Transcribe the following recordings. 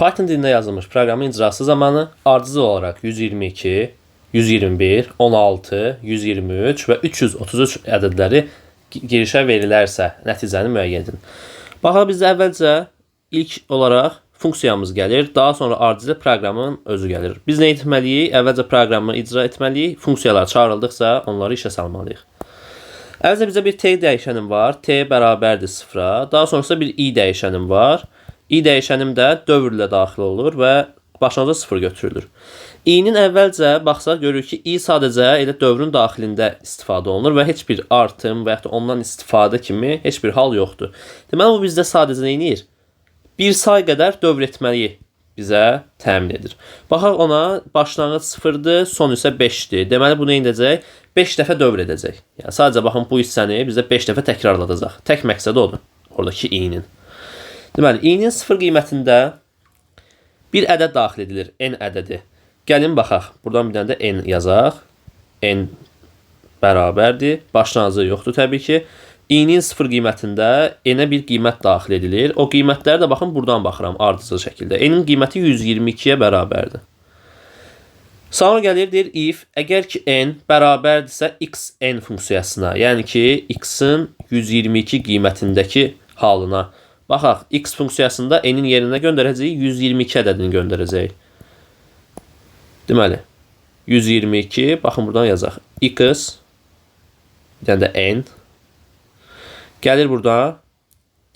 Python dilində yazılmış proqramın icrası zamanı ardıcıl olaraq 122, 121, 16, 123 və 333 ədədləri girişə verilərsə nəticəni müəyyən edin. Baxa, bizdə əvvəlcə ilk olaraq funksiyamız gəlir, daha sonra ardıcıl proqramın özü gəlir. Biz nə etməliyik? Əvvəlcə proqramı icra etməliyik, funksiyalar çağırıldıqsa onları işə salmalıyıq. Əvvəlcə bizə bir t dəyişənim var, t bərabərdir 0-a, daha sonrasında bir i dəyişənim var. I dəyişənim də dövrlə daxil olur və başlanğıca 0 götürülür. I-nin əvvəlcə baxsaq görürük ki, i sadəcə elə dövrün daxilində istifadə olunur və heç bir artım və ya da ondan istifadə kimi heç bir hal yoxdur. Deməli, bu bizdə sadəcə nə edir? Bir say qədər dövr etməyi bizə təmin edir. Baxaq ona, başlanğıc 0-dır, son isə 5-dir. Deməli, bu nə edəcək? 5 dəfə dövr edəcək. Yəni, sadəcə baxın, bu hissəni bizə 5 dəfə təkrarladacaq. Tək məqsədi odur, oradakı i-nin. Deməli, i-nin 0 qiymətində bir ədəd daxil edilir, n ədədi. Gəlin baxaq, buradan bir dənə də n yazaq. N bərabərdir, başlanğıcı yoxdur təbii ki. I-nin 0 qiymətində n-ə bir qiymət daxil edilir. O qiymətləri də baxın, buradan baxıram ardıcıl şəkildə. N-in qiyməti 122-yə bərabərdir. Sonra gəlir, deyir if, əgər ki n bərabərdirsə xn funksiyasına, yəni ki, x-in 122 qiymətindəki halına. Baxaq, x funksiyasında n-in yerinə göndərəcəyik, 122 ədədini göndərəcəyik. Deməli, 122, baxın buradan yazaq. X, bir dənə də n. Gəlir burada.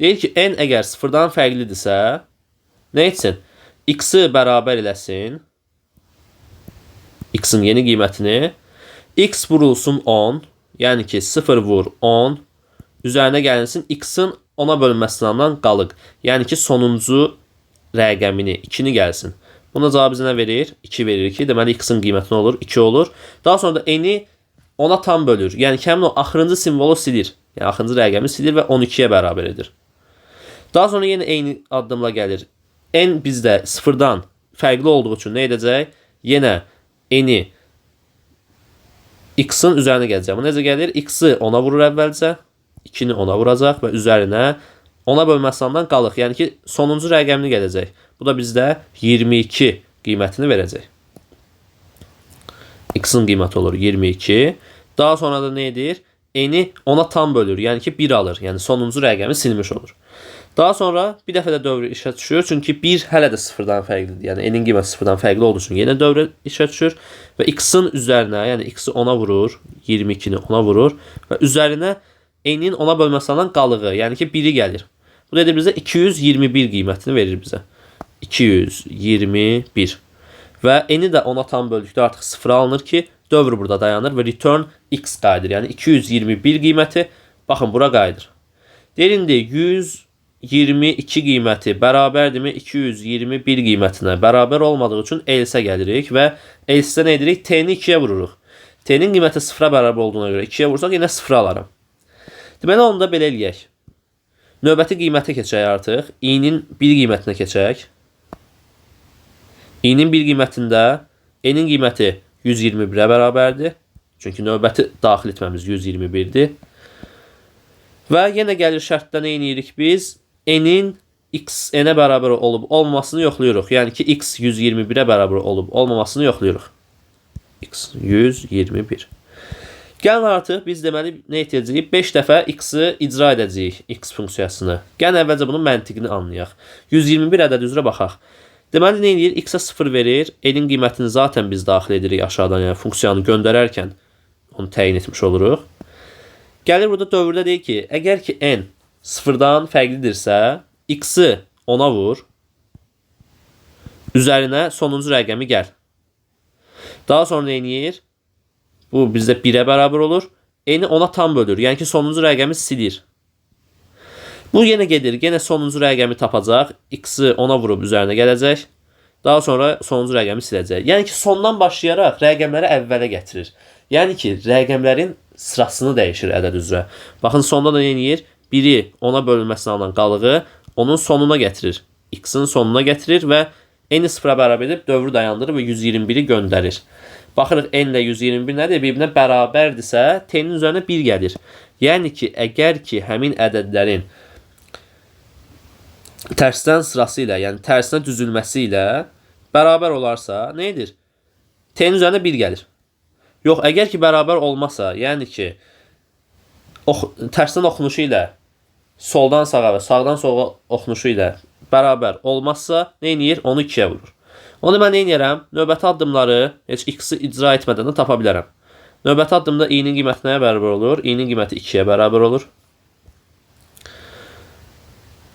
Deyir ki, n əgər 0-dan fərqlidirsə, nə etsin? X-i bərabər eləsin. X-in yeni qiymətini. X vurulsun 10, yəni ki, 0 vur 10. Üzərinə gəlinsin, x-in 10-a bölünməsindən qalıq. Yəni ki, sonuncu rəqəmini, 2-ni gəlsin. Buna cavab bizə nə verir? 2 verir ki, deməli x-in qiyməti nə olur? 2 olur. Daha sonra da n-i 10-a tam bölür. Yəni ki, həmin o axırıncı simvolu silir. Yəni axırıncı rəqəmi silir və 12-yə bərabər edir. Daha sonra yenə eyni addımla gəlir. N bizdə 0-dan fərqli olduğu üçün nə edəcək? Yenə n-i x-in üzərinə gələcək. Bu necə gəlir? X-i 10-a vurur əvvəlcə. 2-ni 10-a vuracaq və üzərinə 10-a bölməsindən qalıq. Yəni ki, sonuncu rəqəmini gələcək. Bu da bizdə 22 qiymətini verəcək. X-in qiyməti olur 22. Daha sonra da nə edir? N-i 10-a tam bölür. Yəni ki, 1 alır. Yəni sonuncu rəqəmi silmiş olur. Daha sonra bir dəfə də dövr işə düşür. Çünki 1 hələ də 0-dan fərqlidir. Yəni n-in qiyməti 0-dan fərqli olduğu üçün yenə dövr işə düşür. Və x-in üzərinə, yəni x-i 10-a vurur. 22-ni 10-a vurur. Və üzərinə n-in 10-a bölməsindən qalığı, yəni ki, 1-i gəlir. Bu da edir bizə 221 qiymətini verir bizə. 221. Və n-i də 10-a tam böldükdə artıq 0 alınır ki, dövr burada dayanır və return x qayıdır. Yəni 221 qiyməti, baxın, bura qayıdır. Deyir, indi 122 qiyməti bərabərdirmi 221 qiymətinə bərabər olmadığı üçün else gəlirik və else-də nə edirik? T-ni 2-yə vururuq. T-nin qiyməti 0-a bərabər olduğuna görə 2-yə vursaq, yenə 0 alaram. Deməli, onu da belə eləyək. Növbəti qiymətə keçək artıq. I-nin 1 qiymətinə keçək. I-nin 1 qiymətində n-in qiyməti 121-ə bərabərdir. Çünki növbəti daxil etməmiz 121-dir. Və yenə gəlir şərtdə nə edirik biz? N-in x n-ə bərabər olub olmamasını yoxlayırıq. Yəni ki, x 121-ə bərabər olub olmamasını yoxlayırıq. X 121. Gəlin artıq biz deməli nə etəcəyik? 5 dəfə x-i icra edəcəyik, x funksiyasını. Gəlin əvvəlcə bunun məntiqini anlayaq. 121 ədəd üzrə baxaq. Deməli nə edir? X-ə 0 verir. N-in qiymətini zaten biz daxil edirik aşağıdan, yəni funksiyanı göndərərkən onu təyin etmiş oluruq. Gəlir burada dövrdə deyir ki, əgər ki n 0-dan fərqlidirsə, x-i 10-a vur. Üzərinə sonuncu rəqəmi gəl. Daha sonra nə edir? Bu bizdə 1-ə bərabər olur. N-i 10-a tam bölür. Yəni ki, sonuncu rəqəmi silir. Bu yenə gedir. Yenə sonuncu rəqəmi tapacaq. X-i 10-a vurub üzərinə gələcək. Daha sonra sonuncu rəqəmi siləcək. Yəni ki, sondan başlayaraq rəqəmləri əvvələ gətirir. Yəni ki, rəqəmlərin sırasını dəyişir ədəd üzrə. Baxın, sonda da nə edir? 1-i 10-a bölünməsindən alan qalığı onun sonuna gətirir. X-in sonuna gətirir və n-i 0-a bərabər edib dövrü dayandırır və 121-i göndərir. Baxırıq n ilə 121 nədir? Bir-birinə bərabərdirsə, t-nin üzərinə 1 gəlir. Yəni ki, əgər ki, həmin ədədlərin Tərsdən sırası ilə, yəni tərsinə düzülməsi ilə bərabər olarsa, nə edir? T-nin üzərində 1 gəlir. Yox, əgər ki bərabər olmasa, yəni ki tərsinə oxunuşu ilə soldan sağa və sağdan sola oxunuşu ilə bərabər olmazsa, nə edir? Onu 2-yə vurur. Onu mən nə edirəm? Növbəti addımları heç x-i icra etmədən də tapa bilərəm. Növbəti addımda i-nin qiyməti nəyə bərabər olur? I-nin qiyməti 2-yə bərabər olur.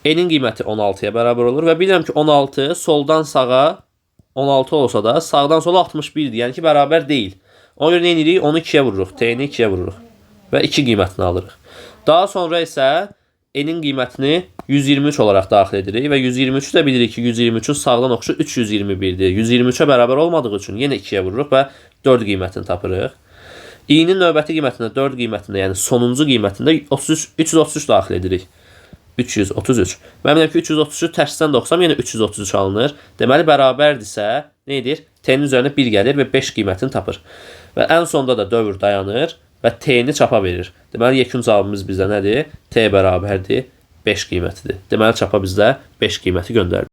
E-nin qiyməti 16-ya bərabər olur və bilirəm ki 16 soldan sağa 16 olsa da sağdan sola 61-dir. Yəni ki bərabər deyil. Ona görə nə edirik? Onu 2-yə vururuq. T-ni 2-yə vururuq və 2 qiymətini alırıq. Daha sonra isə E-nin qiymətini 123 olaraq daxil edirik və 123-ü də bilirik ki 123-ün sağdan oxuşu 321-dir. 123-ə bərabər olmadığı üçün yenə 2-yə vururuq və 4 qiymətini tapırıq. I-nin növbəti qiymətində 4 qiymətində, yəni sonuncu qiymətində 333 daxil edirik. 333. Mən bilirəm ki 333-ü tərsdən 90 yenə 333 alınır. Deməli bərabərdirsə nə edir? T-nin üzərində 1 gəlir və 5 qiymətini tapır. Və ən sonda da dövr dayanır və T-ni çapa verir. Deməli yekun cavabımız bizdə nədir? T bərabərdir 5 qiymətidir. Deməli çapa bizdə 5 qiyməti göndərir.